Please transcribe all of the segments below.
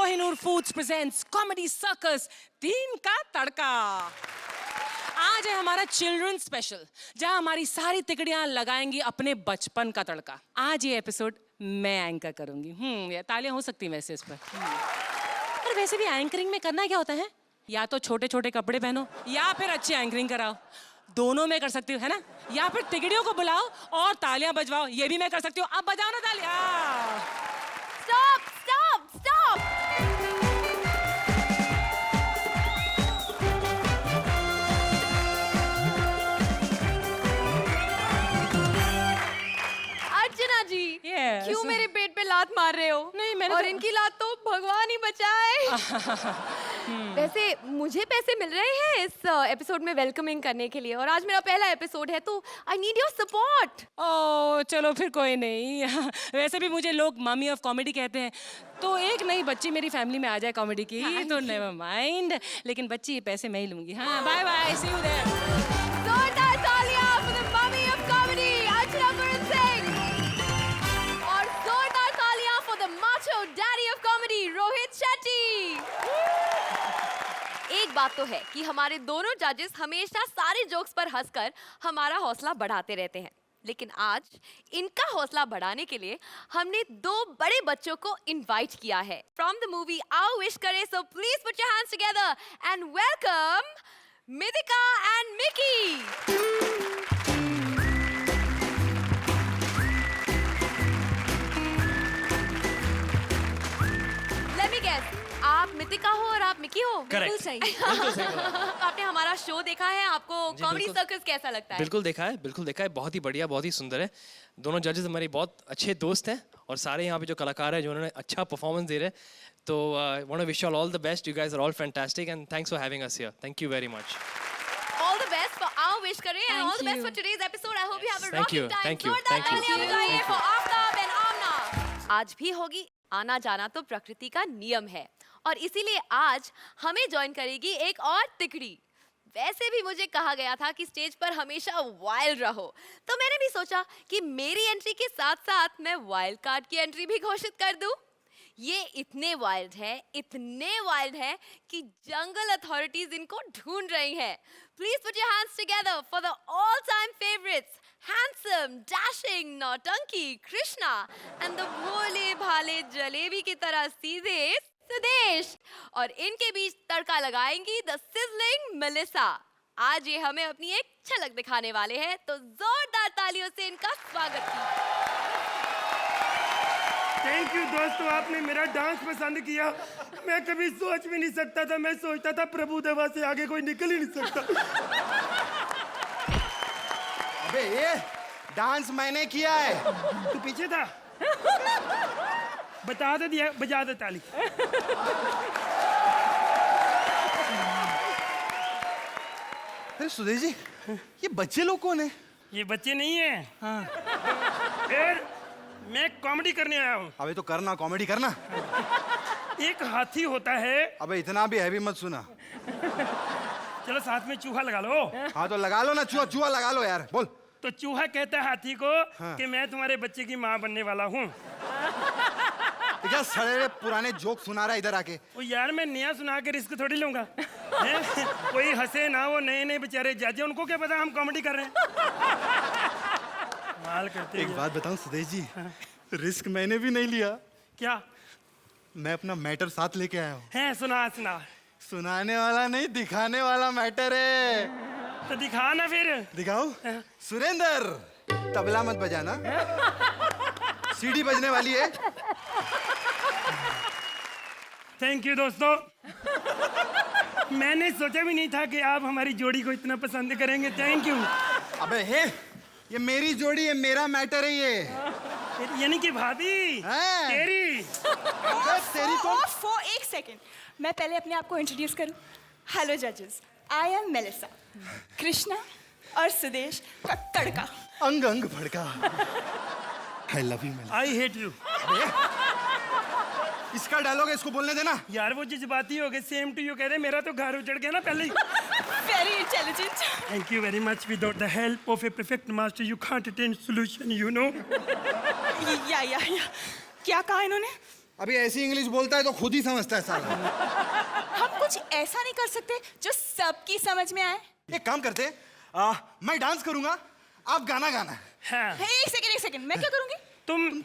Kohinoor foods presents comedy circus 3 का तड़का। आज है हमारा चिल्ड्रन स्पेशल, जहां हमारी सारी तिकड़ियां लगाएंगी अपने बचपन का तड़का। आज ये एपिसोड मैं एंकर करूंगी। ये तालियां हो सकती हैं वैसे इस पर वैसे भी एंकरिंग में करना क्या होता है, या तो छोटे छोटे कपड़े पहनो या फिर अच्छी एंकरिंग कराओ। दोनों में कर सकती हूँ, है ना? या फिर तिकड़ियों को बुलाओ और तालियां बजवाओ, ये भी मैं कर सकती हूँ। अब बजाओ ना तालियां। Stop stop stop. Archana ji, Yes. क्यों मेरे पेट पे लात मार रहे हो? नहीं, मैंने और तो... इनकी लात तो भगवान ही बचाए। वैसे मुझे पैसे मिल रहे हैं इस एपिसोड में वेलकमिंग करने के लिए, और आज मेरा पहला एपिसोड है, तो आई नीड योर सपोर्ट। ओह चलो फिर कोई नहीं। वैसे भी मुझे लोग मम्मी ऑफ कॉमेडी कहते हैं, तो एक नई बच्ची मेरी फैमिली में आ जाए कॉमेडी की, तो नेवर माइंड। लेकिन बच्ची ये पैसे मैं ही लूंगी। हाँ, bye bye, see you there. जोरदार तालियां for the mummy of comedy Archana Puran Singh, और जोरदार तालियां for the macho daddy of comedy Rohit Shetty. एक बात तो है कि हमारे दोनों जजेस हमेशा सारे जोक्स पर हंसकर हमारा हौसला बढ़ाते रहते हैं, लेकिन आज इनका हौसला बढ़ाने के लिए हमने 2 बड़े बच्चों को इनवाइट किया है from the movie Aao Wish Karein. So please put your hands together and welcome Mithika and Mickey. Let me guess, आप मिथिका हो और आप मिकी हो? बिल्कुल सही। आपने हमारा शो देखा है, आपको कॉमेडी सर्कस कैसा लगता है? बिल्कुल देखा है, बहुत ही बढ़िया, बहुत ही सुंदर है। दोनों जजेस हमारे बहुत अच्छे दोस्त हैं, और सारे यहाँ पे जो कलाकार हैं जो उन्होंने अच्छा परफॉर्मेंस दे रहे हैं, तो want to wish you all the best. You guys are all fantastic and thanks for having us here. Thank you very much. All the best for our wish करें and all the best for today's episode. I hope you have a Thank you, rocking time. thank you, जोरदार thank you. तालियां बजाइए for Aftab and आमना। आज भी होगी आना जाना तो प्रकृति का नियम है, और इसीलिए आज हमें ज्वाइन करेगी एक और तिकड़ी। वैसे भी मुझे कहा गया था कि स्टेज पर हमेशा वाइल्ड रहो, तो मैंने भी सोचा कि मेरी एंट्री के साथ साथ मैं वाइल्ड कार्ड की एंट्री भी घोषित कर दूं। ये इतने वाइल्ड है कि जंगल अथॉरिटीज इनको ढूंढ रही हैं। Please put your hands together for the all time favourites, handsome, dashing, नौटंकी कृष्णा एंड द भोले भाले जलेबी की तरह सीधे सुदेश, और इनके बीच तड़का लगाएंगी द सिजलिंग मेलिसा। आज ये हमें अपनी एक झलक दिखाने वाले हैं, तो जोरदार तालियों से इनका स्वागत कीजिए। थैंक यू दोस्तों, आपने मेरा डांस पसंद किया। मैं कभी सोच भी नहीं सकता था, मैं सोचता था प्रभु देवा से आगे कोई निकल ही नहीं सकता। अबे ये डांस मैंने किया है। तू पीछे था? बता दे दिया, बजा दे ताली। अरे सुदेश जी, ये बच्चे लोग कौन है? ये बच्चे नहीं है। हाँ। फिर मैं कॉमेडी करने आया हूँ। अबे तो करना, कॉमेडी करना। एक हाथी होता है। अबे इतना भी हैवी मत सुना। चलो साथ में चूहा लगा लो। हाँ तो लगा लो ना, चूहा लगा लो यार, बोल। तो चूहा कहता है हाथी को कि मैं तुम्हारे बच्चे की माँ बनने वाला हूँ। तो क्या सड़े पुराने जोक सुना रहा है इधर आके? ओ यार, मैं नया सुना के रिस्क थोड़ी लूंगा। कोई हंसे ना, वो नए बेचारे जज, उनको क्या पता हम कॉमेडी कर रहे हैं। माल करते। एक बात बताऊं सुदेश जी, रिस्क मैंने भी नहीं लिया। क्या? मैं अपना मैटर साथ लेके आया हूँ। है, सुना। सुनाने वाला नहीं, दिखाने वाला मैटर है। तो दिखा ना फिर। दिखाओ? सुरेंद्र, तबला मत बजाना, सीढ़ी बजने वाली है। थैंक यू दोस्तों। मैंने सोचा भी नहीं था कि आप हमारी जोड़ी को इतना पसंद करेंगे। Thank you. अबे ये मेरी जोड़ी है, मेरा मैटर है ये। यानी कि भाभी तेरी। तेरी तो एक सेकंड, मैं पहले अपने आप को इंट्रोड्यूस करूं। हेलो जजेस, आई एम मेलिसा। कृष्णा और सुदेश का तड़का। अंग अंग भड़का। I love you, Melissa. I hate you. इसका डायलॉग है, इसको बोलने देना। यार वो जज्बाती हो गए। सेम टू यू कह रहे, मेरा तो घर उजड़ गया ना पहले ही। Very intelligent. Thank you very much. Without the help of a perfect master, you can't attain solution, you know. या क्या कहा इन्होंने? अभी ऐसी इंग्लिश बोलता है तो खुद ही समझता है साला। हम कुछ ऐसा नहीं कर सकते जो सबकी समझ में आए? एक काम करते, मैं डांस करूंगा, आप गाना गाना। हाँ, एक सेकंड, मैं क्या करूंगी? तुम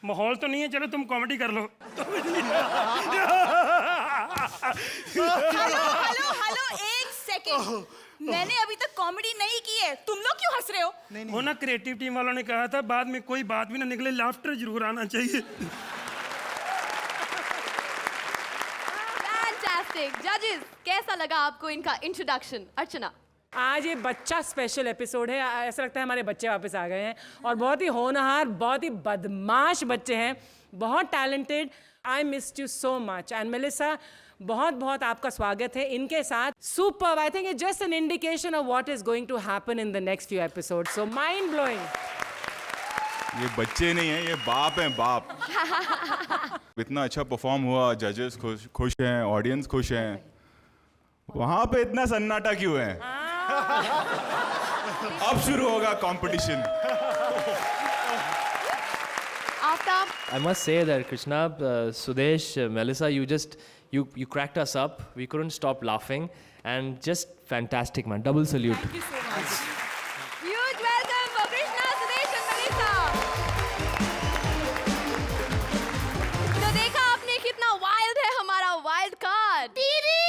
माहौल तो नहीं है, चलो तुम कॉमेडी कर लो। हेलो, एक सेकंड। मैंने अभी तक कॉमेडी नहीं की है, तुम लोग क्यों हंस रहे हो? वो ना क्रिएटिव टीम वालों ने कहा था बाद में कोई बात भी ना निकले, लाफ्टर जरूर आना चाहिए। फैंटास्टिक। जजेस, कैसा लगा आपको इनका इंट्रोडक्शन? अर्चना। आज ये बच्चा स्पेशल एपिसोड है। ऐसा लगता है हमारे बच्चे वापस आ गए हैं और बहुत ही होनहार, बहुत ही बदमाश बच्चे हैं, बहुत talented. I missed you so much and Melissa, बहुत बहुत आपका स्वागत है इनके साथ। Super. I think it's just an indication of what is going to happen in the next few episode. So mind blowing. ये बच्चे नहीं हैं, ये बाप हैं, बाप। इतना अच्छा परफॉर्म हुआ, जजेस खुश हैं, ऑडियंस खुश हैं, वहां पे इतना सन्नाटा क्यों है? अब शुरू होगा competition. Aftab. I must say that Krishna, Sudesh, Melissa, you cracked us up. We couldn't stop laughing, and just fantastic, man. Double salute. Thank you so much. Huge welcome for Krishna, Sudesh and Melissa. तो देखा आपने कितना wild है हमारा wild card. दीदी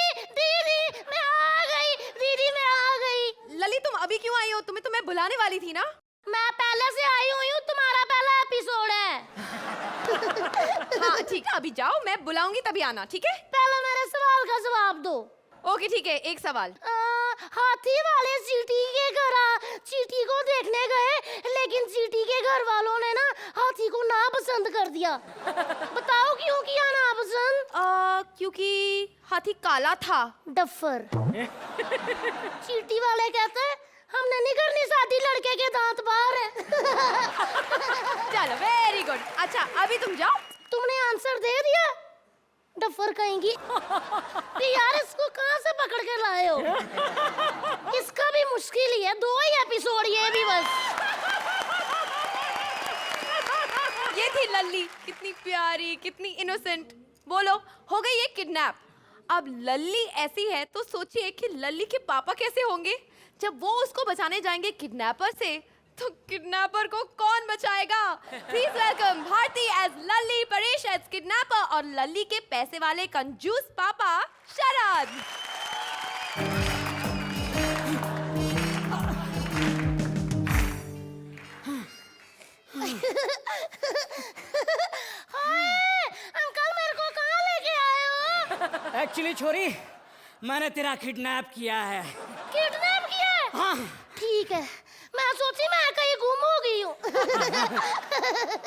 मैं आ गई, दीदी मैं आ गई। लली, तुम अभी क्यों आई हो? तुम्हें तो मैं बुलाने वाली थी ना। मैं पहले से आई हुई हूँ, तुम्हारा पहला एपिसोड है। हाँ ठीक है, अभी जाओ, मैं बुलाऊंगी तभी आना, ठीक है? पहले मेरे सवाल का जवाब दो। ओके ठीक है, एक सवाल। हाथी वाले चींटी के घर चींटी को देखने गए, लेकिन चींटी के घर वालों ने ना हाथी को नापसंद कर दिया। बताओ क्यों किया नापसंद? क्योंकि हाथी काला था। डफर। चींटी वाले कहते हैं हमने नहीं करनी शादी, लड़के के दांत बाहर है। चलो वेरी गुड। अच्छा अभी तुम जाओ। तुमने आंसर दे दिया, डफर कहेंगी। यार इसको कहाँ से पकड़ के लाए हो? इसका भी मुश्किल ही है, 2 ही एपिसोड ये भी बस। ये थी लल्ली, कितनी प्यारी, कितनी इनोसेंट। बोलो, हो गई ये किडनैप। अब लल्ली ऐसी है तो सोचिए कि लल्ली के पापा कैसे होंगे जब वो उसको बचाने जाएंगे किडनैपर से। तो किडनैपर को कौन बचाएगा? Please welcome Bharti as Lalli, Paresh as kidnapper और लल्ली के पैसे वाले कंजूस पापा शरद। अंकल मेरे को कहाँ लेके आए हो? एक्चुअली छोरी, मैंने तेरा किडनैप किया है। किडनैप किया है? हाँ। ठीक है, मैं सोची मैं कहीं गुम हो गई हूँ।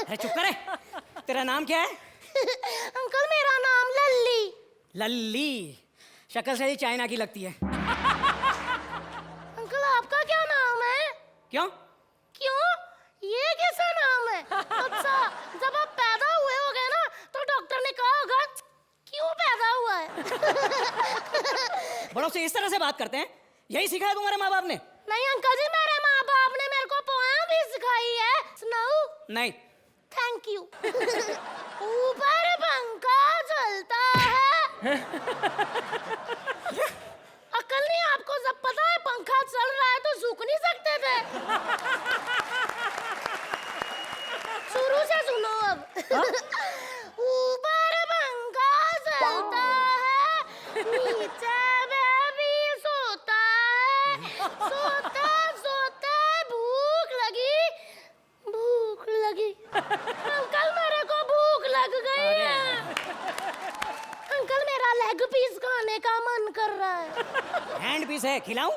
अरे चुप करे। तेरा नाम क्या है? अंकल मेरा नाम लल्ली। लल्ली? शक्ल से ही चाइना की लगती है। अंकल आपका क्या नाम है? क्यों? क्यों? ये कैसा नाम है? अच्छा, जब आप पैदा हुए होगे ना तो डॉक्टर ने कहा होगा क्यों पैदा हुआ है। बड़ों से इस तरह से बात करते हैं? यही सिखाया तुम्हारे माँ बाप ने? नहीं अंकल जी, मेरे माँ बाप ने मेरे को पोएम भी सिखाई है, सुनाऊं? नहीं। Thank you. ऊपर पंखा चलता है। अकल नहीं आपको? जब पता है पंखा चल रहा है तो झुक नहीं सकते थे। शुरू से सुनो अब। ऊपर पंखा चलता है, नीचे बेबी सोता है, सोता सोता भूख लगी, भूख लगी। अंकल मेरे को भूख लग गई है। अंकल मेरा लेग पीस खाने का मन कर रहा है। हैंड पीस है, खिलाऊं?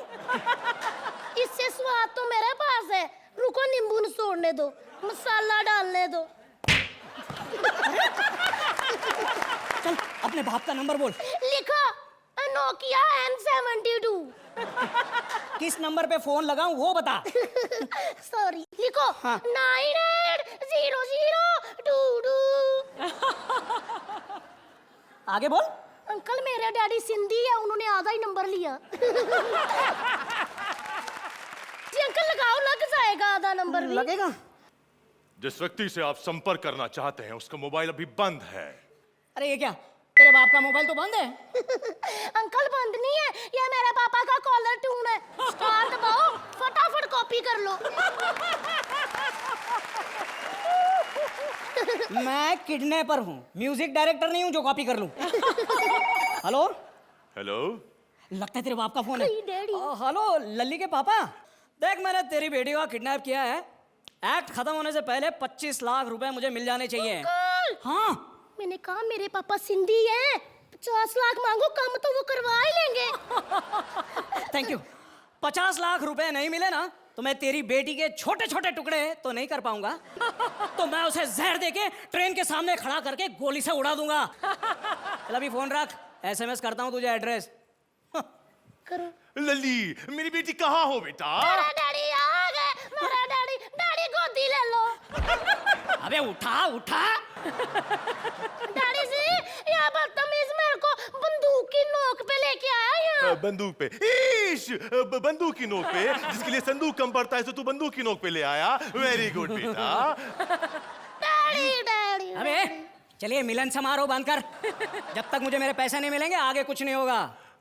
इससे स्वाद तो मेरे पास है, रुको नींबू निचोड़ने दो, मसाला डालने दो। चल अपने बाप का नंबर बोल। लिखो नोकिया N72। किस नंबर पे फोन लगाऊं वो बता। सॉरी, लिखो 980022। आगे बोल। अंकल मेरे डैडी सिंधी है, उन्होंने आधा ही नंबर लिया। जी अंकल लगाओ, लग जाएगा आधा नंबर भी। लगेगा? जिस व्यक्ति से आप संपर्क करना चाहते हैं उसका मोबाइल अभी बंद है। अरे ये क्या, तेरे बाप का मोबाइल तो बंद है। अंकल बंद नहीं है, ये मेरे पापा का कॉलर ट्यून है। स्टार दबाओ, फटाफट कॉपी कर लो। मैं किडनैपर हूँ, म्यूजिक डायरेक्टर नहीं हूँ जो कॉपी कर लूं। हेलो हेलो, लगता है तेरे बाप का फोन है। डैडी। हेलो लल्ली के पापा, देख मैंने तेरी बेटी को किडनैप किया है। एक्ट खत्म होने से पहले 25 लाख रुपए मुझे मिल जाने चाहिए। अंकल, हाँ मैंने कहा मेरे पापा सिंधी हैं, 50 लाख मांगो, कम तो वो करवा ही लेंगे। Thank you. 50 लाख रुपए नहीं मिले ना तो मैं तेरी बेटी के छोटे छोटे टुकड़े तो नहीं कर पाऊंगा, तो मैं उसे जहर देके ट्रेन के सामने खड़ा करके गोली से उड़ा दूंगा। चल अभी फोन रख, SMS करता हूँ तुझे एड्रेस। करो। लल्ली मेरी बेटी कहाँ हो बेटा? मेरा डैडी आ गए, मेरा डैडी, डैडी गोदी ले लो। अबे उठा उठा। डैडी जी, ये बदतमीज मेरे को बंदूक की नोक पे लेके आया यहाँ। बंदूक पे? बंदूक की नोक पे? जिसके लिए संदूक कम पड़ता है तो तू बंदूक की नोक पे ले आया। वेरी गुड बेटा। Daddy daddy. अबे चलिए मिलन समारोह बंद कर। जब तक मुझे मेरे पैसे नहीं मिलेंगे आगे कुछ नहीं होगा।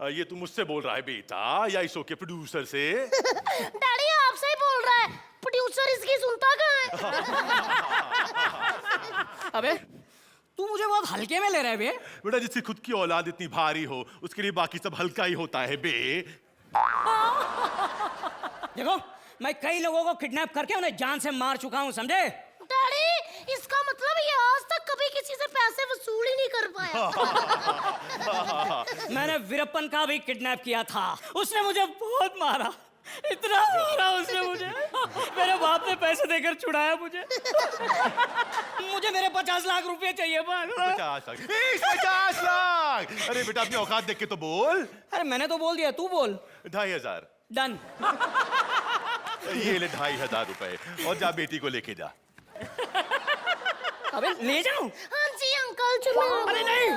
ये तू मुझसे बोल रहा है बेटा या इस शो के प्रोड्यूसर से? डैडी आपसे ही बोल रहा है, प्रोड्यूसर इसकी सुनता कहाँ है? अबे तू मुझे बहुत हल्के में ले रहा है बे। बेटा जिसकी खुद की औलाद इतनी भारी हो उसके लिए बाकी सब हल्का ही होता है बे। देखो मैं कई लोगों को किडनैप करके उन्हें जान से मार चुका हूँ, समझे? डैडी, इसका मतलब ये आज तक कभी किसी से पैसे वसूल ही नहीं कर पाया। मैंने वीरप्पन का भी किडनैप किया था, उसने मुझे बहुत मारा, इतना मारा उसने मुझे। मेरे बाप ने पैसे देकर छुड़ाया मुझे। मुझे मेरे 50 लाख रुपए चाहिए। 50 लाख? 50 लाख? अरे बेटा अपनी औकात देख के तो बोल। अरे मैंने तो बोल दिया, तू बोल। 2500। डन। ये ले 2500 रुपए और जा बेटी को लेके जा। अबे ले जाऊं? हाँ जी अंकल, चलो। अरे नहीं।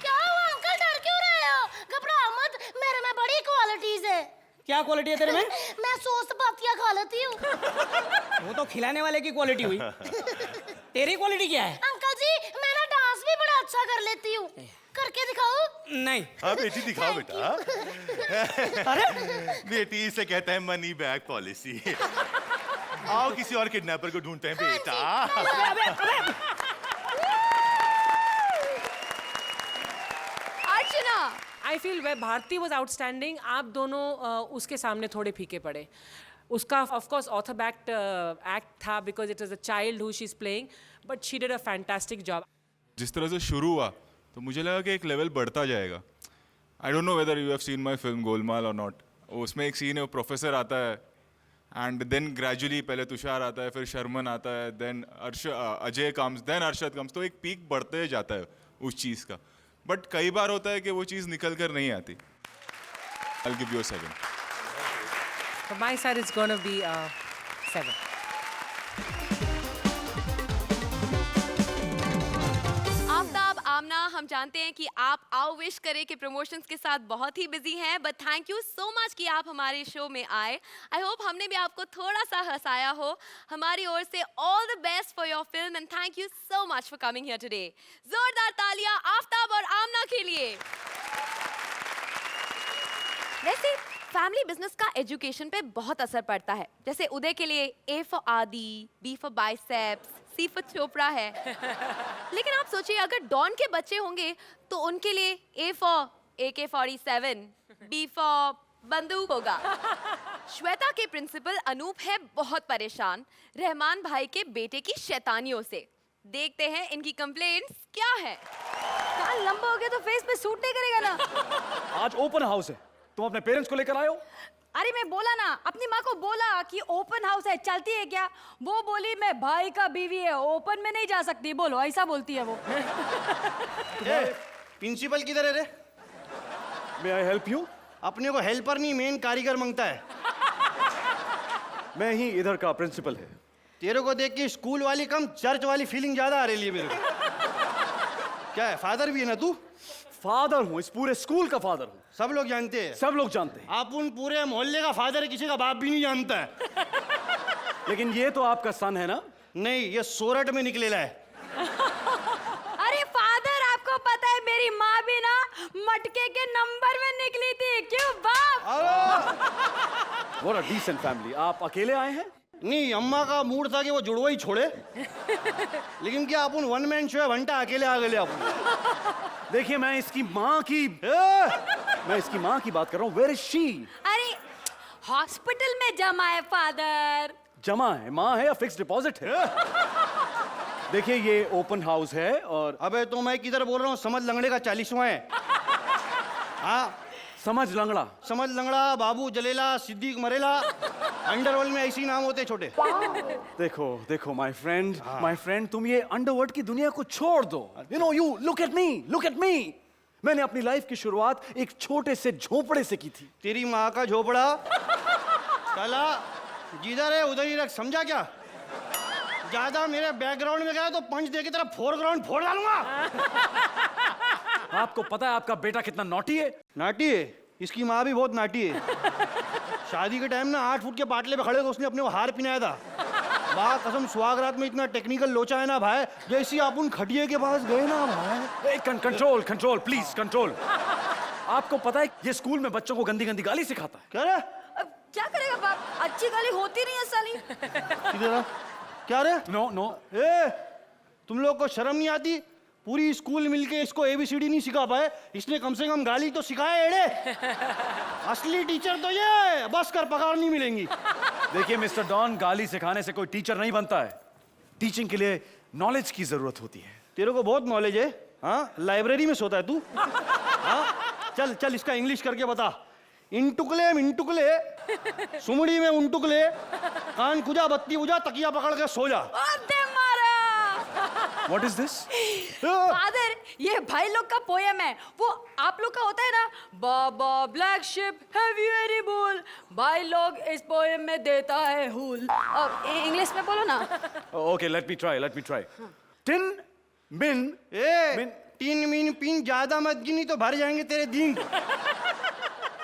क्या हुआ अंकल, डर क्यों रहे हो? घबराओ मत, मेरे में बड़ी क्वालिटीज है। क्या क्वालिटी है तेरे में? मैं सोस पातिया खा लेती हूँ। वो तो खिलाने वाले की क्वालिटी हुई। तेरी क्वालिटी क्या है? अंकल जी, मैं ना डांस भी बड़ा अच्छा कर लेती हूँ, करके दिखाओ। नहीं। हाँ बेटी दिखाओ बेटा। अरे बेटी इसे कहते हैं मनी बैग पॉलिसी। आओ किसी और किडनैपर को ढूंढते हैं बेटा। अबे अबे Archana, I feel we Bharti was outstanding. आप दोनों उसके सामने थोड़े फीके पड़े। उसका of course author backed act था because it is a child who she is playing, but she did a fantastic job. जिस तरह से शुरू हुआ तो मुझे लगा कि एक लेवल बढ़ता जाएगा। I don't know whether you have seen my film Golmaal और नॉट। उसमें एक सीन है, वो प्रोफेसर आता है एंड देन ग्रेजुअली पहले तुषार आता है, फिर शर्मन आता है, then Ajay comes, then Arshad comes. तो एक पीक बढ़ते जाता है उस चीज़ का, बट कई बार होता है कि वो चीज़ निकल कर नहीं आती। I'll give you a 7. From my side, it's gonna be 7. Aftab, आमना, हम जानते हैं कि आप आओ विश करे के प्रमोशंस के साथ बहुत ही बिजी हैं, but thank you so much कि आप हमारे शो में आए। आई होप हमने भी आपको थोड़ा सा हंसाया हो। हमारी ओर से all the best for your film and thank you so much for coming here today. जोरदार तालियां आफ्ताब और आमना के लिए। वैसे फैमिली बिजनेस का एजुकेशन पे बहुत असर पड़ता है। जैसे उदय के लिए A फॉर आदि, B for biceps, C for Chopra है। लेकिन आप सोचिए अगर डॉन के बच्चे होंगे तो उनके लिए A for AK-47, B for बंदूक होगा। श्वेता के प्रिंसिपल अनूप है बहुत परेशान रहमान भाई के बेटे की शैतानियों से। देखते हैं इनकी कंप्लेंट्स क्या है। कान लंबा हो गया तो फेस पे सूट नहीं करेगा ना। आज ओपन हाउस है, तुम अपने पेरेंट्स को लेकर आए हो? अरे मैं बोला ना, अपनी माँ को बोला कि ओपन हाउस है, चलती है क्या? वो बोली मैं भाई का बीवी है, ओपन में नहीं जा सकती। बोलो, ऐसा बोलती है वो। प्रिंसिपल किधर है रे? मे आई हेल्प यू? अपने को हेल्पर नहीं, मेन कारीगर मांगता है। मैं ही इधर का प्रिंसिपल है। तेरे को देख के स्कूल वाली कम चर्च वाली फीलिंग ज्यादा आ रही है मेरे को। क्या है, फादर भी है ना तू? फादर हूँ, इस पूरे स्कूल का फादर हूँ। सब लोग जानते हैं? सब लोग जानते हैं। आप उन पूरे मोहल्ले का फादर है, किसी का बाप भी नहीं जानता है। लेकिन ये तो आपका सन है ना? नहीं, ये सोरठ में निकलेला है। अरे फादर, आपको पता है मेरी माँ भी ना मटके के नंबर में निकली थी। क्यों बाप? What a decent family. आप अकेले आए हैं? नहीं, अम्मा का मूड था कि वो जुड़वा ही छोड़े। लेकिन क्या अपन वन मैन शो है, घंटा अकेले आ गए अपन। देखिए, मैं इसकी माँ की बात कर रहा हूँ। Where is she? अरे हॉस्पिटल में जमा है फादर। जमा है, माँ है या फिक्स डिपॉजिट है? देखिए, ये ओपन हाउस है और अबे तो मैं किधर बोल रहा हूँ, समझ लंगड़े का 40वां है। हाँ, समझ लंगड़ा। समझ लंगड़ा, बाबू जलेला, सिद्दीक मरेला, अंडरवर्ल्ड में ऐसे ही नाम होते छोटे। देखो माय फ्रेंड, तुम ये अंडरवर्ल्ड की दुनिया को छोड़ दो। You look at me. मैंने अपनी लाइफ की शुरुआत एक छोटे से झोपड़े से की थी। तेरी माँ का झोपड़ा साला जिधर है उधर ही रख, समझा क्या? ज्यादा मेरे बैकग्राउंड में गया तो पंच दे की तरफ फोरग्राउंड फोड़ डालूंगा। आपको पता है आपका बेटा कितना नॉटी है? नाटी है, इसकी माँ भी बहुत नाटी है। शादी के टाइम ना 8 फुट के पाटले पे खड़े होकर उसने अपने को हार पिनाया था। वाह कसम, सुहागरात में इतना टेक्निकल लोचा है ना भाई, जैसी अपन खटिए के पास गए ना भाई। Control please control. आपको पता है ये स्कूल में बच्चों को गंदी गंदी गाली सिखाता है। क्या रे? अब क्या करेगा बाप, अच्छी गाली होती नहीं है साली। किधर आ? क्या रे? नो ए, तुम लोग को शर्म नहीं आती? पूरी स्कूल मिलके इसको ABCD नहीं सिखा पाए, इसने कम से कम गाली तो सिखाए। एड़े असली टीचर तो ये, बस कर पगार नहीं मिलेंगी। देखिए मिस्टर डॉन, गाली सिखाने से कोई टीचर नहीं बनता है। टीचिंग के लिए नॉलेज की जरूरत होती है। तेरे को बहुत नॉलेज है। हाँ, लाइब्रेरी में सोता है तू। हाँ, चल इसका इंग्लिश करके बता। इंटुकले मिंटुकले, सुमड़ी में उनटुकले, कान खुजा बत्ती बुझा, तकिया पकड़ के सो जा। What is this? फादर, ये भाई लोग का पोयम है। वो आप लोग का होता है ना, baa baa black sheep have you any bull, भाई लोग इस पोयम में देता है हुल। अब इंग्लिश में बोलो ना। Okay, let me try. Tin, min, तीन मीन पीन ज्यादा मत गिनी तो भर जाएंगे तेरे दिन।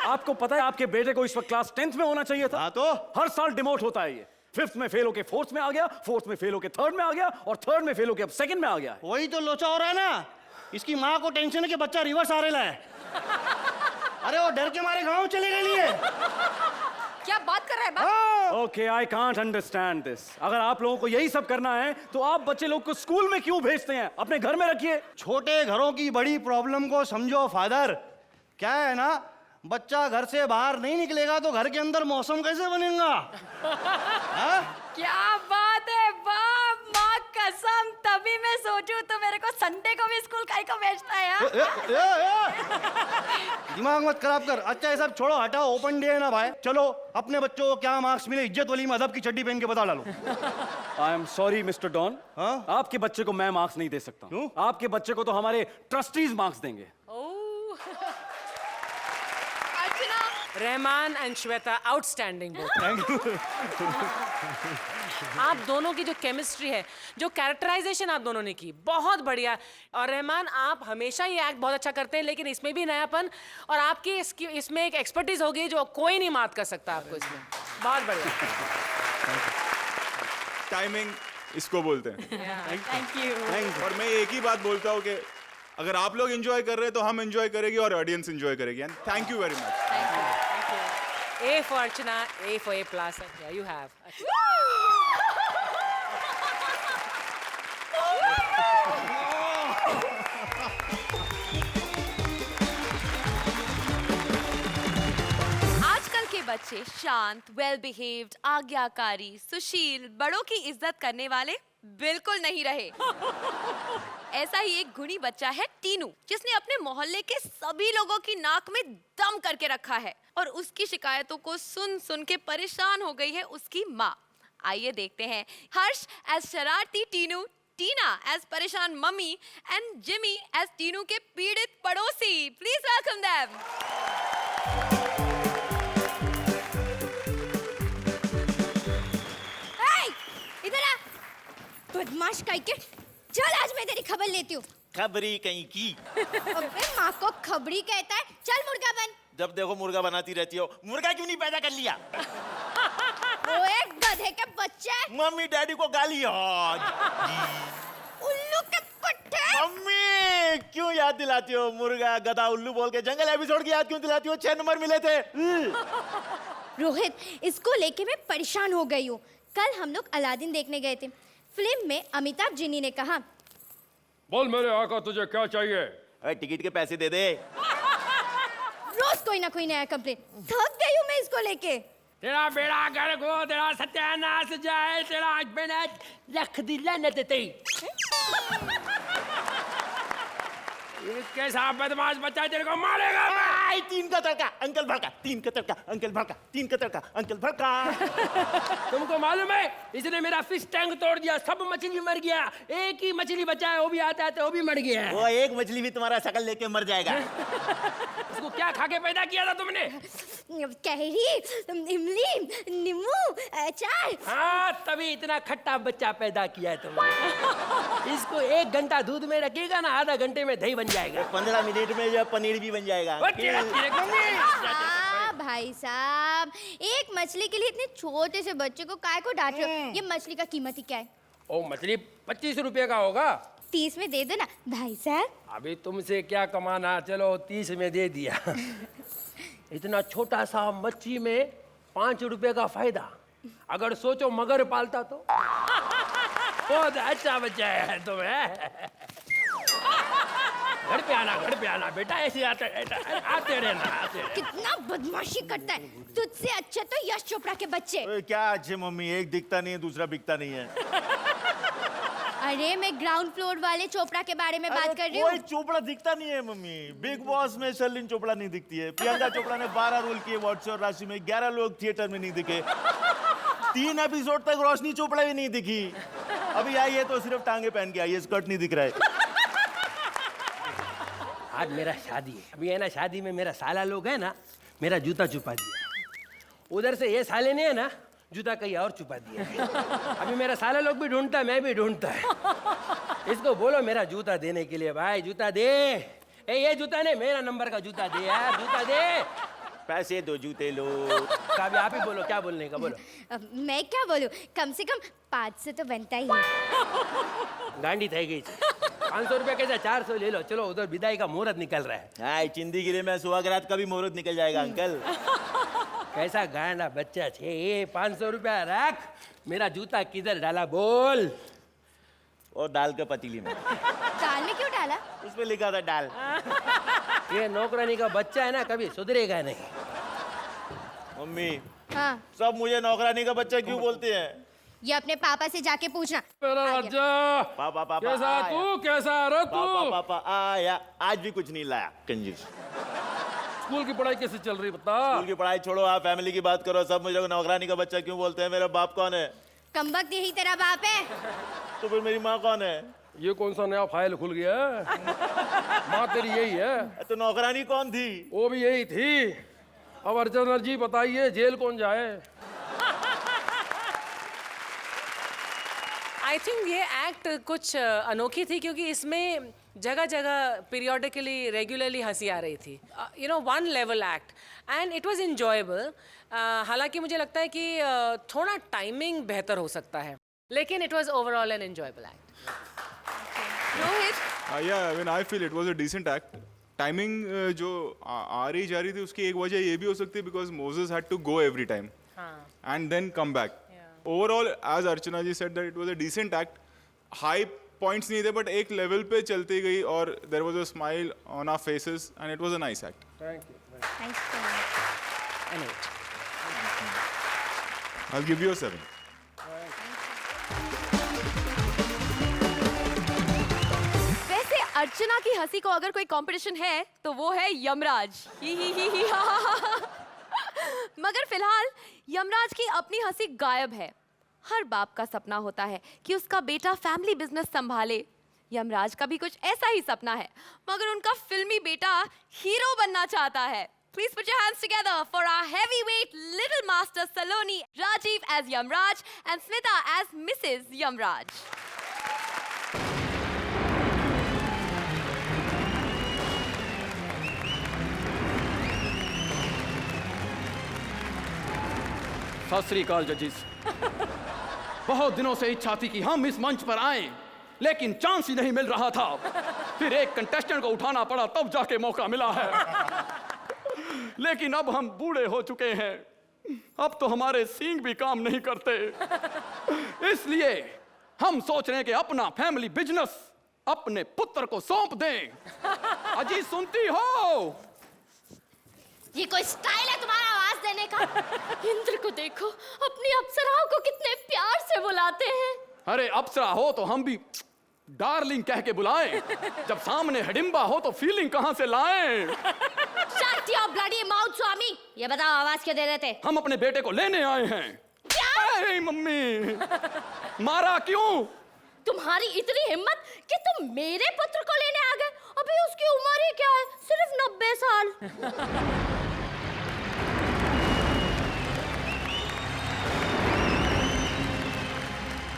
आपको पता है आपके बेटे को इस वक्त क्लास 10th में होना चाहिए था। हाँ तो हर साल डिमोट होता है ये। 5th में फेल होके 4th में आ गया, 4th में फेल होके 3rd में आ गया और 3rd में फेल होके अब 2nd में आ गया। वही तो लोचा हो रहा है ना। इसकी माँ को टेंशन है कि बच्चा रिवर्स आ रहा है। अरे वो डर के मारे गांव चले गए लिए। क्या बात कर रहा है बाप? Okay, I can't understand this. अगर आप लोगों को यही सब करना है तो आप बच्चे लोग को स्कूल में क्यों भेजते हैं? अपने घर में रखिए। छोटे घरों की बड़ी प्रॉब्लम को समझो फादर। क्या है ना, बच्चा घर से बाहर नहीं निकलेगा तो घर के अंदर मौसम कैसे बनेगा? क्या बात है बाप, माँ कसम, तभी मैं सोचूं तो मेरे को संडे को भी स्कूल काहे को भेजता है यार? दिमाग मत खराब कर। अच्छा ये सब छोड़ो, हटाओ, ओपन डे है ना भाई। चलो अपने बच्चों को क्या मार्क्स मिले, इज्जत वाली मदद की चड्डी पहन के बता डालो। I am sorry mister Don, हाँ? आपके बच्चे को मैं मार्क्स नहीं दे सकता। क्यों? आपके बच्चे को तो हमारे ट्रस्टीज मार्क्स देंगे। Rahman and Shweta outstanding both. आप दोनों की जो केमिस्ट्री है, जो कैरेक्टराइजेशन आप दोनों ने की, बहुत बढ़िया। और रहमान, आप हमेशा ये एक्ट बहुत अच्छा करते हैं, लेकिन इसमें भी नयापन और आपकी इसमें एक एक्सपर्टीज होगी जो कोई नहीं मात कर सकता आपको इसमें। बहुत बढ़िया। टाइमिंग इसको बोलते हैं। Thank you. और मैं एक ही बात बोलता हूँ कि अगर आप लोग एंजॉय कर रहे हैं तो हम एंजॉय करेंगे और ऑडियंस एंजॉय करेगी। And thank you very much. A for Archana, A for A plus. Yeah, you have. आजकल के बच्चे शांत, वेल बिहेव्ड, आज्ञाकारी, सुशील, बड़ों की इज्जत करने वाले बिल्कुल नहीं रहे। ऐसा ही एक गुणी बच्चा है टीनू, जिसने अपने मोहल्ले के सभी लोगों की नाक में दम करके रखा है और उसकी शिकायतों को सुन सुन के परेशान हो गई है उसकी माँ। आइए देखते हैं हर्ष एज शरारती टीनू, टीना एज परेशान mummy and Jimmy as Tinu के पीड़ित पड़ोसी। Please welcome them. इधर आ, बदमाश कहीं के। चल आज मैं तेरी खबर लेती हूँ। खबरी कहीं की। अबे माँ को खबरी कहता है। चल मुर्गा बन। जब देखो मुर्गा बनाती रहती हो, मुर्गा क्यों नहीं पैदा कर लिया? वो एक गधे के बच्चे, मम्मी डैडी को गाली आज। उल्लू के पट्टे। मम्मी क्यों याद दिलाती हो? मुर्गा गधा उल्लू बोल के जंगल एपिसोड की याद क्यों दिलाती हो? 6 नंबर मिले थे। रोहित, इसको लेके मैं परेशान हो गई हूँ। कल हम लोग अलादीन देखने गए थे। फिल्म में अमिताभ जिनी ने कहा, बोल मेरे आका तुझे क्या चाहिए? अरे टिकट के पैसे दे दे। रोज कोई ना कोई नया कंप्लेंट। थक गई हूँ मैं इसको लेके। तेरा बेड़ा घर को तेरा सत्यानाश जाए, तेरा हस्बैंड लख दी लानत तेरी। ये कैसा बदमाश बच्चा है, तेरे को मारेगा मैं। 3 का तड़का अंकल भड़का, 3 का तड़का अंकल भड़का, 3 का तड़का अंकल भड़का। तुमको मालूम है इसने मेरा फिश टैंक तोड़ दिया, सब मछली मर गया। एक ही मछली बचा है, वो भी आता है तो वो भी मर गया है। वो एक मछली भी तुम्हारा शकल लेके मर जाएगा। इसको क्या खा के पैदा किया था तुमने? कहरी, इमली, नींबू, अचार। हाँ, तभी इतना खट्टा बच्चा पैदा किया है तुमने। इसको 1 घंटा दूध में रखेगा ना, आधा घंटे में दही बन जाएगा। 15 मिनट में जो पनीर भी बन जाएगा। भाई साहब, एक मछली के लिए इतने छोटे से बच्चे को काय को डांट रहे हो? ये मछली का कीमत ही क्या है? ओ मछली 25 रुपए का होगा। 30 में दे दो ना भाई साहब। अभी तुमसे क्या कमाना, चलो 30 में दे दिया। इतना छोटा सा मच्छी में 5 रुपए का फायदा। अगर सोचो मगर पालता तो। बहुत अच्छा बच्चा है तुम्हें। घर पे आना बेटा, ऐसे आते रहना। कितना बदमाशी करता है। तुझसे अच्छे तो यश चोपड़ा के बच्चे। क्या अच्छे मम्मी, एक दिखता नहीं है दूसरा बिकता नहीं है। अरे मैं ग्राउंड फ्लोर वाले चोपड़ा के बारे में बात कर रही हूँ। कोई चोपड़ा दिखता नहीं है मम्मी। बिग बॉस में शर्लिन चोपड़ा नहीं दिखती है। प्रियंका चोपड़ा ने 12 रोल किए वाट्स और राशि में, 11 लोग थिएटर में नहीं दिखे। 3 एपिसोड तक रोशनी चोपड़ा भी नहीं दिखी। अभी आई है तो सिर्फ टांगे पहन के आई है, स्कर्ट नहीं दिख रहा है। आज मेरा शादी है, अभी है ना, शादी में मेरा साला लोग है ना, मेरा जूता छुपा दिया। उधर से ये साले ने है ना जूता कहीं और छुपा दिया। अभी मेरा साला लोग भी ढूंढता है, मैं भी ढूंढता है। इसको बोलो मेरा जूता देने के लिए, भाई जूता दे। ये जूता नहीं, मेरा नंबर का जूता दे यार, जूता दे। पैसे दो जूते लो। अभी आप ही बोलो, क्या बोलने का बोलो। मैं क्या बोलूं, कम से कम 500 तो बनता ही है। गांडी थी गई। 500 रुपया कैसा, 400 ले लो। चलो उधर विदाई का मुहूर्त निकल रहा है। हाँ, चिंदी गिरे में सुहागरात का भी मुहूर्त निकल जाएगा अंकल। कैसा गांडा बच्चा छे। ये 500 रुपया रख। मेरा जूता किधर डाला बोल। और दाल के पतीली में। दाल में क्यों डाला? उस पे लिखा था दाल। ये नौकरानी का बच्चा है ना, कभी सुधरेगा नहीं। मम्मी, हाँ, सब मुझे नौकरानी का बच्चा क्यों बोलते हैं? ये अपने पापा से जाके पूछना। पापा पापा कैसा आया। तू, कैसा रे तू? पापा पापा आया, आज भी कुछ नहीं लाया कंजूस। स्कूल की पढ़ाई कैसे चल रही बता? स्कूल की पढ़ाई छोड़ो, आप फैमिली की बात करो। सब मुझे नौकरानी का बच्चा क्यों बोलते हैं? मेरा बाप कौन है? कमबख्त यही तेरा बाप है। तो फिर मेरी माँ कौन है? ये कौन सा नया फाइल खुल गया? माँ तेरी यही है। तो नौकरानी कौन थी? वो भी यही थी। अब अर्चना जी बताइए, जेल कौन जाए? आई थिंक ये एक्ट कुछ अनोखी थी, क्योंकि इसमें जगह जगह पीरियोडिकली रेगुलरली हंसी आ रही थी। You know, 1 level act, and it was enjoyable. हालांकि मुझे लगता है कि थोड़ा टाइमिंग बेहतर हो सकता है, लेकिन it was overall an enjoyable act. Rohit, Yeah, I mean, I feel it was a decent act. Timing जो आ रही जा रही थी, उसकी एक वजह ये भी हो सकती है because Moses had to go every time and then come back. Overall as Archana ji said that it was a decent act. High points नहीं थे बट एक लेवल पे चलती गई और there was a smile on our faces and it was a nice act. Thank you. I will give you a 7. वैसे अर्चना की हंसी को अगर कोई कंपटीशन है तो वो है यमराज. ही मगर फिलहाल यमराज की अपनी हंसी गायब है. हर बाप का सपना होता है कि उसका बेटा फैमिली बिजनेस संभाले. यमराज का भी कुछ ऐसा ही सपना है, मगर उनका फिल्मी बेटा हीरो बनना चाहता है. Please put your hands together for our heavyweight little master Saloni, Rajiv as Yamraj and Smita as Mrs. Yamraj. सत श्री अकाल जजिस। बहुत दिनों से इच्छा थी कि हम इस मंच पर आएं, लेकिन चांस ही नहीं मिल रहा था। फिर एक कंटेस्टेंट को उठाना पड़ा, तब जाके मौका मिला है। लेकिन अब हम बूढ़े हो चुके हैं, अब तो हमारे सींग भी काम नहीं करते। इसलिए हम सोच रहे हैं कि अपना फैमिली बिजनेस अपने पुत्र को सौंप दें। अजी सुनती हो? ये कोई स्टाइल है तुम्हारा आवाज देने का? इंद्र को देखो, अपनी अप्सराओं को कितने प्यार से बुलाते हैं। अरे अप्सरा हो तो हम भी डार्लिंग कह के बुलाएं। जब सामने हिडिंबा हो तो फीलिंग कहां से लाएं? शट योर ब्लडी माउथ स्वामी। ये बताओ आवाज क्यों दे रहे थे? हम अपने बेटे को लेने आए हैं। क्या? मम्मी, मारा क्यों? तुम्हारी इतनी हिम्मत कि तुम मेरे पुत्र को लेने आ गए? अभी उसकी उम्र ही क्या है? सिर्फ 90 साल।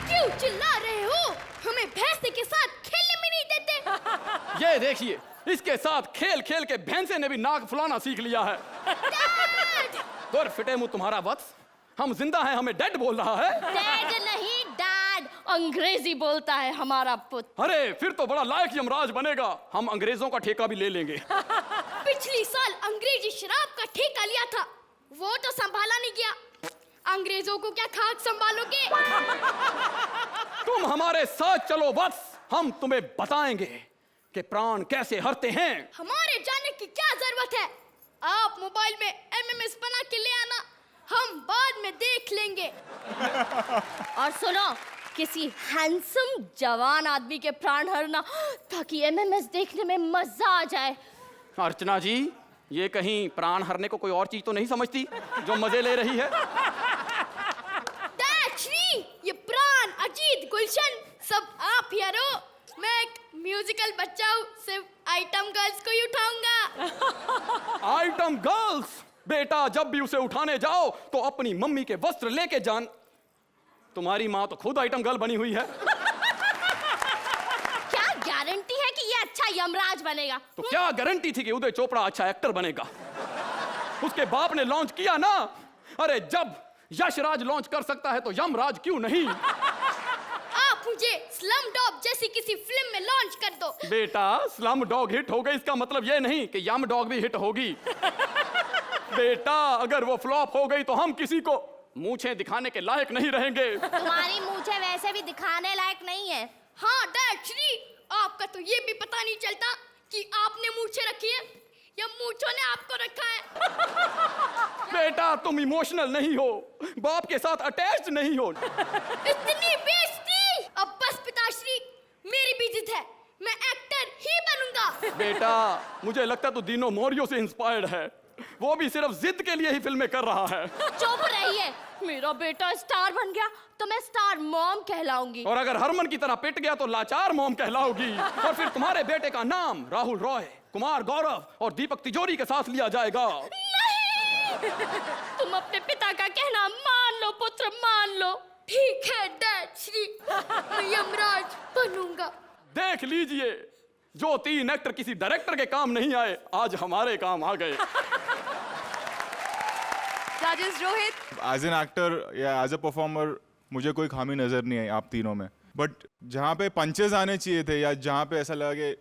क्यों चिल्ला रहे हो? हमें भैंसे के साथ खेलने में नहीं देते। ये देखिए, इसके साथ खेल खेल के भैंसे ने भी नाक फुलाना सीख लिया है। दूर फिटे मुंह तुम्हारा वत्स, हम जिंदा हैं, हमें डेड बोल रहा है। डैड नहीं डैड, अंग्रेजी बोलता है हमारा पुत्र। अरे फिर तो बड़ा लायक यमराज बनेगा, हम अंग्रेजों का ठेका भी ले लेंगे। पिछली साल अंग्रेजी शराब का ठेका लिया था, वो तो संभाला नहीं गया। अंग्रेजों को क्या खाक संभालोगे? तुम हमारे साथ चलो बस, हम तुम्हें बताएंगे कि प्राण कैसे हरते हैं। हमारे जाने की क्या जरूरत है? आप मोबाइल में एमएमएस बना के ले आना, हम बाद में देख लेंगे। और सुनो, किसी हैंडसम जवान आदमी के प्राण हरना ताकि एमएमएस देखने में मजा आ जाए। अर्चना जी, ये कहीं प्राण हरने को कोई और चीज तो नहीं समझती जो मजे ले रही है? ये प्राण, अजीत, गुलशन सब आप ही हरो। मैं एक म्यूजिकल बच्चा हूँ, सिर्फ आइटम गर्ल्स को ही उठाऊंगा। Item girls? बेटा, जब भी उसे उठाने जाओ तो अपनी मम्मी के वस्त्र लेके जान। तुम्हारी माँ तो खुद आइटम गर्ल बनी हुई है। क्या गारंटी है कि ये अच्छा यमराज बनेगा? तो क्या गारंटी थी कि उदय चोपड़ा अच्छा एक्टर बनेगा? उसके बाप ने लॉन्च किया ना। अरे जब यशराज लॉन्च कर सकता है तो यमराज क्यों नहीं? आप मुझे स्लम डॉग जैसी किसी फिल्म में लॉन्च कर दो। बेटा, स्लम डॉग हिट हो गई, इसका मतलब ये नहीं कि यम डॉग भी हिट होगी। बेटा, अगर वो फ्लॉप हो गई तो हम किसी को मूंछें दिखाने के लायक नहीं रहेंगे। तुम्हारी मूंछें वैसे भी दिखाने लायक नहीं है। हाँ डैड श्री, आपका तो ये भी पता नहीं चलता कि आपने मूंछें रखी है या मूंछों ने आपको रखा है। बेटा, तुम इमोशनल नहीं हो, बाप के साथ अटैच्ड नहीं हो। इतनी बेइज्जती! अब बस पिताश्री, मेरी भी जिद है, मैं एक्टर ही बनूंगा। बेटा, मुझे लगता तू दीनो मोरियो से इंस्पायर्ड है, वो भी सिर्फ जिद के लिए ही फिल्में कर रहा है। चुप रहिए, मेरा बेटा स्टार बन गया तो मैं स्टार मॉम कहलाऊंगी। और अगर हरमन की तरह पिट गया तो लाचार मॉम कहलाओगी। और फिर तुम्हारे बेटे का नाम राहुल रॉय, कुमार गौरव और दीपक तिजोरी के साथ लिया जाएगा। नहीं! तुम अपने पिता का कहना मान लो पुत्र, मान लो। ठीक है डैड श्री, मैं यमराज बनूंगा। देख लीजिए, जो 3 एक्टर किसी डायरेक्टर के काम नहीं आए, आज हमारे काम आ गए। जजेस रोहित, एज एन एक्टर या एज अ परफॉर्मर मुझे कोई खामी नजर नहीं आई आप तीनों में, बट जहाँ पे पंचेस आने चाहिए थे या जहाँ पे ऐसा लगा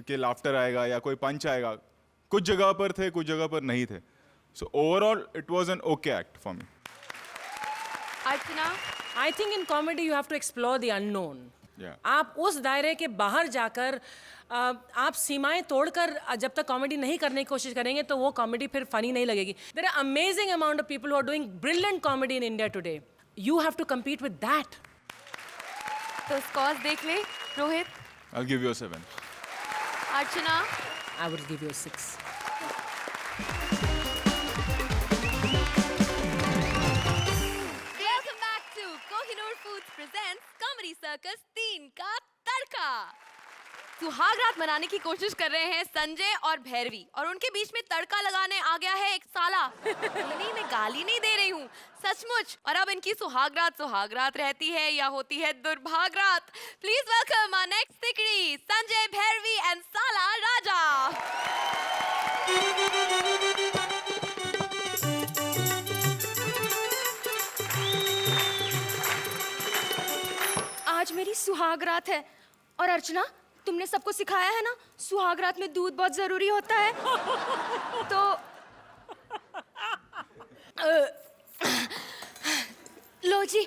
कि लाफ्टर आएगा या कोई पंच आएगा, कुछ जगह पर थे, कुछ जगह पर नहीं थे। So overall it was an okay act for me. Archana, I think in comedy you have to explore the unknown. Yeah. आप उस दायरे के बाहर जाकर आप सीमाएं तोड़कर जब तक कॉमेडी नहीं करने की कोशिश करेंगे तो वो कॉमेडी फिर फनी नहीं लगेगी. There are amazing amount of people who are doing brilliant comedy in India today. You have to compete with that. तो स्कोर देख ले Rohit. I'll give you a 7. Archana, I would give you a 6. Welcome back to Kohinoor Foods presents Comedy Circus 3 का तड़का. सुहागरात मनाने की कोशिश कर रहे हैं संजय और भैरवी, और उनके बीच में तड़का लगाने आ गया है एक साला. नहीं, मैं गाली नहीं दे रही हूँ, सचमुच. और अब इनकी सुहागरात रहती है या होती है दुर्भागरात. प्लीज वेलकम आवर नेक्स्ट तिकड़ी, संजय, भैरवी एंड साला राजा. आज मेरी सुहाग रात है। और अर्चना, तुमने सबको सिखाया है ना, सुहाग रात में दूध बहुत जरूरी होता है। तो लो जी,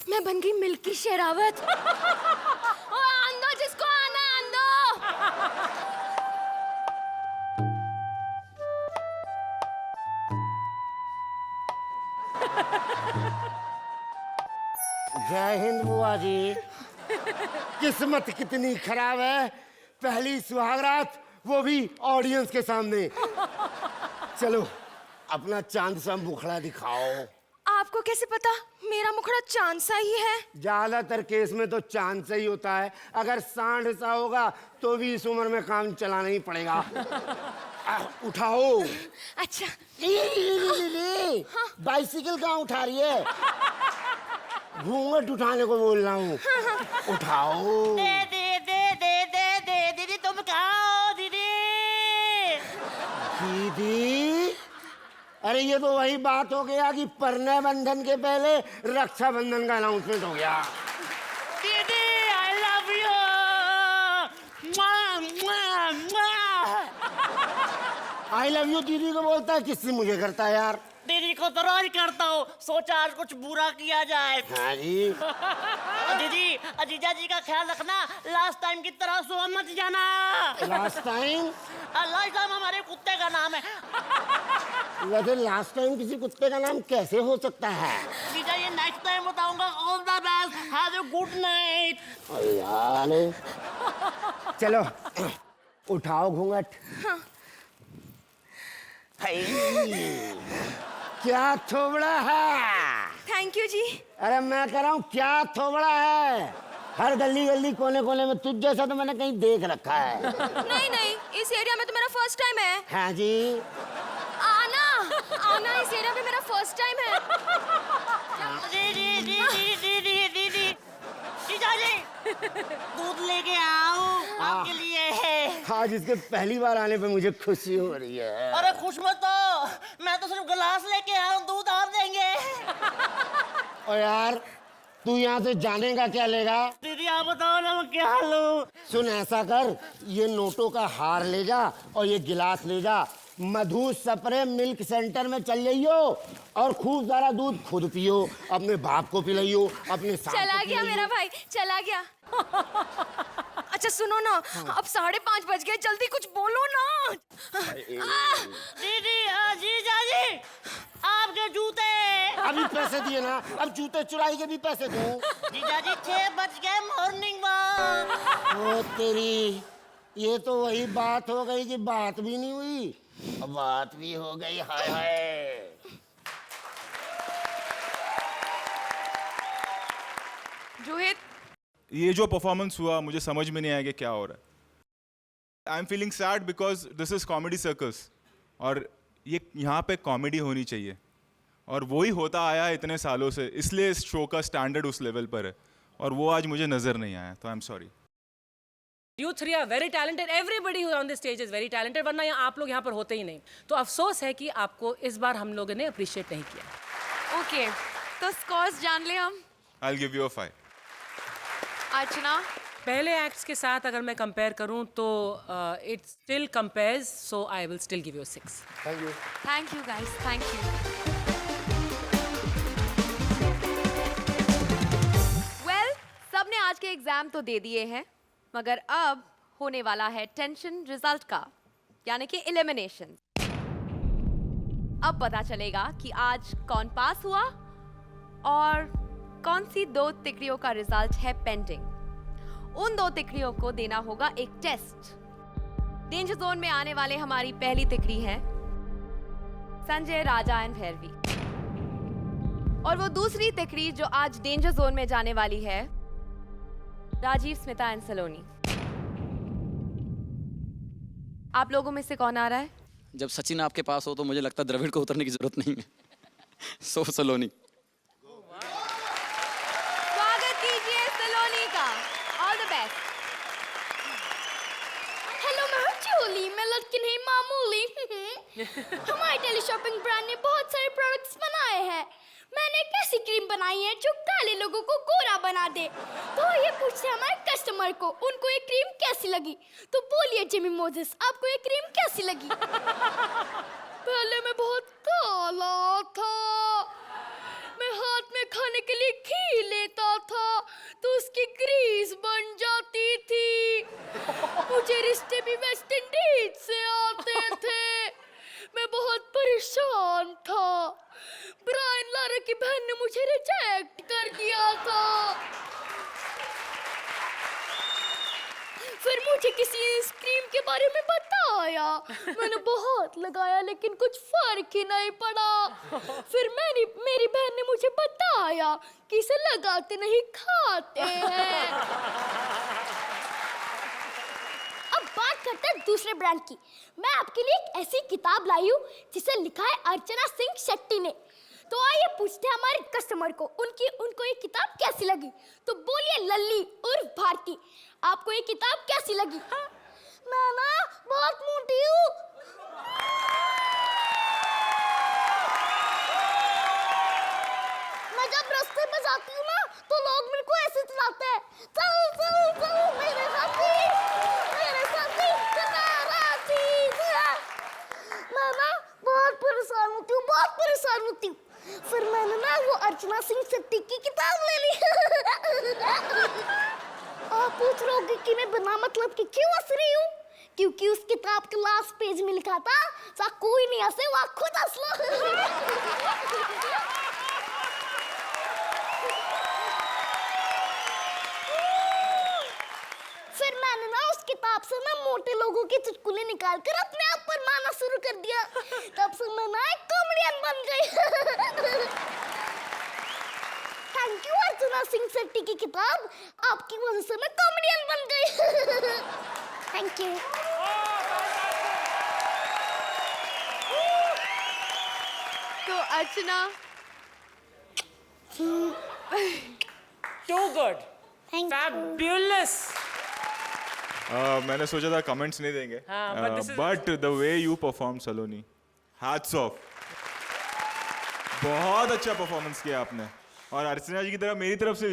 मैं बन गई मिल्की शेरावत। ओ अंदो जिसको आना अंदो। जय हिंद बुआ जी। किस्मत कितनी खराब है, पहली सुहागरात वो भी ऑडियंस के सामने। चलो अपना चांद सा मुखड़ा दिखाओ। आपको कैसे पता मेरा मुखड़ा चांद सा ही है? ज्यादातर केस में तो चांद से ही होता है, अगर सांड सा होगा तो भी इस उम्र में काम चलाना ही पड़ेगा। उठाओ। अच्छा। बाइसिकल कहाँ उठा रही है? घूंघट उठाने को बोल रहा हूँ। उठाओ। दे दे दे दे दे दे दीदी, तुम कहाँ हो दीदी? दीदी, अरे ये तो वही बात हो गया कि परने बंधन के पहले रक्षाबंधन का अनाउंसमेंट हो गया। दीदी I love you. I love you दीदी को बोलता है, किससे मुझे करता है यार? दीदी को तो रोज करता हूँ, सोचा आज कुछ बुरा किया जाए। हाँ जी। दीदी, अजीजा जी का ख्याल रखना, लास्ट टाइम की तरह सो मत जाना। Last time? लास्ट टाइम हमारे कुत्ते का नाम है। वैसे लास्ट टाइम किसी कुत्ते का नाम कैसे हो सकता है? जीजा ये नेक्स्ट टाइम बताऊंगा। All the best, have a good night. अरे यार, चलो उठाओ घूंघट। हाँ। क्या थोबड़ा है? थैंक यू जी। अरे मैं कह रहा हूँ क्या थोबड़ा है? हर गली गली कोने कोने में तुझ जैसा तो मैंने कहीं देख रखा है। नहीं नहीं, इस एरिया में तो मेरा फर्स्ट टाइम है। हाँ जी। आना आना इस एरिया में मेरा फर्स्ट टाइम है। दीदी दीदी दीदी दीदी, जीजा जी दूध लेके आओ, आपके लिए है। आज इसके पहली बार आने पे मुझे खुशी हो रही है। अरे खुश मत हो, मैं तो सिर्फ गिलास लेके आया हूँ, दूध आप देंगे। और यार तू यहाँ से जाने का क्या लेगा? दीदी आप बताओ ना मैं क्या लूं? सुन ऐसा कर, ये नोटों का हार ले जा और ये गिलास ले जा, मधु सप्रे मिल्क सेंटर में चल जाइयो और खूब सारा दूध खुद पियो, अपने बाप को पिलाइयो, अपने सास चला को गया पिलाइयो। मेरा भाई, चला गया। अच्छा सुनो ना, अब 5:30 बज गए, जल्दी कुछ बोलो ना। दीदी, जीजा जी आपके जूते। अभी पैसे दिए ना, अब जूते चुराई के भी पैसे दूं। जीजा जी 6 बज गए, मॉर्निंग वॉक। ओ तेरी, ये तो वही बात हो गई कि बात भी नहीं हुई, अब बात भी हो गई। हाय हाय। रोहित, ये जो परफॉर्मेंस हुआ मुझे समझ में नहीं आया कि क्या हो रहा है। I am feeling sad because this is comedy circus और ये यहाँ पे कॉमेडी होनी चाहिए और वही होता आया इतने सालों से, इसलिए इस शो का स्टैंडर्ड उस लेवल पर है और वो आज मुझे नजर नहीं आया, तो आई am sorry. You three are very talented. Everybody who on the stage is very talented. वरना यहाँ आप लोग यहाँ पर होते ही नहीं। तो अफसोस है कि आपको इस बार हम लोगों ने अप्रिशिएट नहीं किया। ओके, तो स्कोर्स जान ले हम। I'll give you a 5. अर्चना, पहले एक्ट्स के साथ अगर मैं कंपेयर करूं तो it still compares, so I will still give you 6। Thank you. Thank you guys, thank you. Well, सबने आज के एग्जाम तो दे दिए हैं, मगर अब होने वाला है टेंशन रिजल्ट का, यानी कि एलिमिनेशन। अब पता चलेगा कि आज कौन पास हुआ और कौन सी 2 तिकड़ियों का रिजल्ट है पेंडिंग। उन 2 तिकड़ियों को देना होगा एक टेस्ट। डेंजर जोन में आने वाले हमारी पहली तिकड़ी है संजय, राजा एंड भैरवी, और वो दूसरी तिकड़ी जो आज डेंजर जोन में जाने वाली है राजीव, स्मिता एंड सलोनी। आप लोगों में से कौन आ रहा है? जब सचिन आपके पास हो तो मुझे लगता है द्रविड़ को उतरने की जरूरत नहीं है। सो सलोनी। स्वागत कीजिए सलोनी का। All the best. हेलो, मैं हूँ जूली, मैं लड़की नहीं मामूली। हमारे टेली शॉपिंग ब्रांड ने बहुत सारे प्रोडक्ट्स बनाए हैं। मैंने एक ऐसी क्रीम बनाई है जो काले लोगों को गोरा बना दे। तो ये पूछते हमारे कस्टमर को उनको ये क्रीम कैसी लगी। तो बोलिए जिमी मोजेस, आपको ये क्रीम कैसी लगी? पहले मैं बहुत काला था, मैं हाथ में खाने के लिए घी लेता था तो उसकी ग्रीस बन जाती थी। मुझे रिश्ते भी वेस्ट इंडीज से आते थे। मैं बहुत परेशान था। ब्रायन लारा की बहन ने मुझे रिजेक्ट कर दिया था। फिर मुझे किसी ने इस क्रीम के बारे में बताया। मैंने बहुत लगाया लेकिन कुछ फर्क ही नहीं पड़ा। फिर मेरी बहन ने मुझे बताया कि इसे लगाते नहीं खाते हैं। अब बात करते हैं दूसरे ब्रांड की। मैं आपके लिए एक ऐसी किताब लाई हूँ जिसे लिखा है अर्चना सिंह शेट्टी ने। तो आइए पूछते हैं हमारे कस्टमर को उनको ये किताब कैसी लगी। तो बोलिए लल्ली उर्फ भारती, आपको ये किताब कैसी लगी? मैं ना बहुत मोटी हूँ। मैं जब रास्ते में जाती हूँ ना तो लोग मेरे को ऐसे चिल्लाते हैं, चल चल चल मेरे साथी मैं ना बहुत परेशान होती हूँ, बहुत परेशान होती हूँ। फिर मैंने ना वो अर्चना सिंह शेट्टी की किताब ले ली। आप पूछ रहे होंगे कि मैं बिना मतलब के क्यों हंस रही हूँ? क्योंकbe उस किताब के लास्ट पेज में लिखा था सा कोई नहीं हंसे वो खुद हंस लो। फिर मैंने ना उस किताब से ना मोटे लोगों के चुटकुले निकाल कर अपने आप पर मारना शुरू कर दिया। तब से मैं ना एक कॉमेडियन बन गई। थैंक यू अर्चना सिंह शेट्टी की किताब, आपकी वजह से मैं कॉमेडियन बन गई। Thank you. तो अर्चना Too good. Fabulous. मैंने सोचा था कमेंट्स नहीं देंगे, but the way you perform Saloni, hats off. बहुत अच्छा परफॉर्मेंस किया आपने, और अर्चना जी की तरफ मेरी तरफ से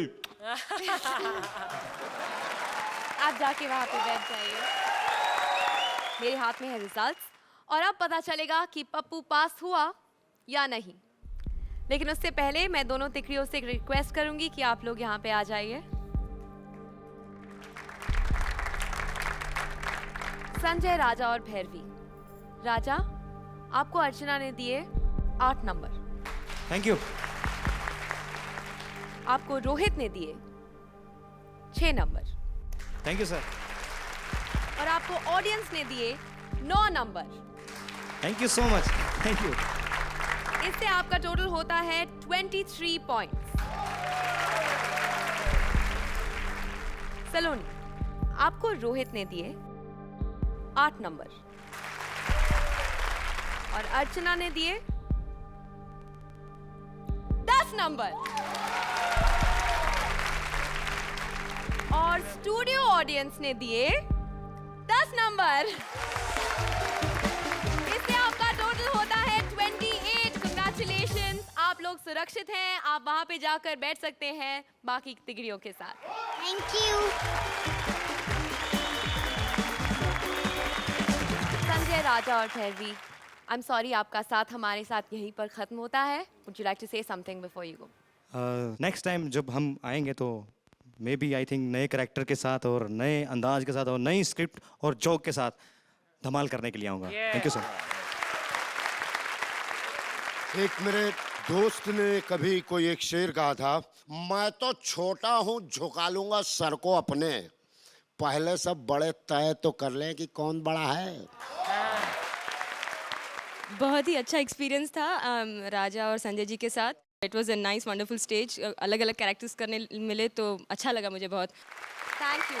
आप जाके वहां पे बैठ जाइए। मेरे हाथ में है रिजल्ट्स और अब पता चलेगा कि पप्पू पास हुआ या नहीं। लेकिन उससे पहले मैं दोनों तिकड़ियों से एक रिक्वेस्ट करूंगी कि आप लोग यहाँ पे आ जाइए। संजय, राजा और भैरवी। राजा, आपको अर्चना ने दिए 8 नंबर। Thank you. आपको रोहित ने दिए 6 नंबर। Thank you sir. और आपको ऑडियंस ने दिए 9 number. Thank you so much. Thank you. इससे आपका टोटल होता है 23 पॉइंट्स। सलोनी, आपको रोहित ने दिए 8 नंबर और अर्चना ने दिए 10 नंबर और स्टूडियो ऑडियंस ने दिए 10 नंबर। इससे आपका टोटल होता है 28। कांग्रेचुलेशंस, आप लोग सुरक्षित हैं। आप वहां पे जाकर बैठ सकते हैं बाकी तिगड़ियों के साथ। Thank you. संजय, राजा और भैरवी, आई एम सॉरी, आपका साथ हमारे साथ यहीं पर खत्म होता है। Would you like to say something before you go? Next time जब हम आएंगे तो मे बी आई थिंक नए कैरेक्टर के साथ और नए अंदाज के साथ और नई स्क्रिप्ट और जोक के साथ धमाल करने के लिए आऊँगा। Thank you sir. एक मेरे दोस्त ने कभी कोई एक शेर कहा था, मैं तो छोटा हूँ झुका लूंगा सर को अपने, पहले सब बड़े तय तो कर लें कि कौन बड़ा है। बहुत ही अच्छा एक्सपीरियंस था राजा और संजय जी के साथ। It was a nice wonderful stage. अलग अलग कैरेक्टर्स करने मिले तो अच्छा लगा मुझे बहुत। Thank you.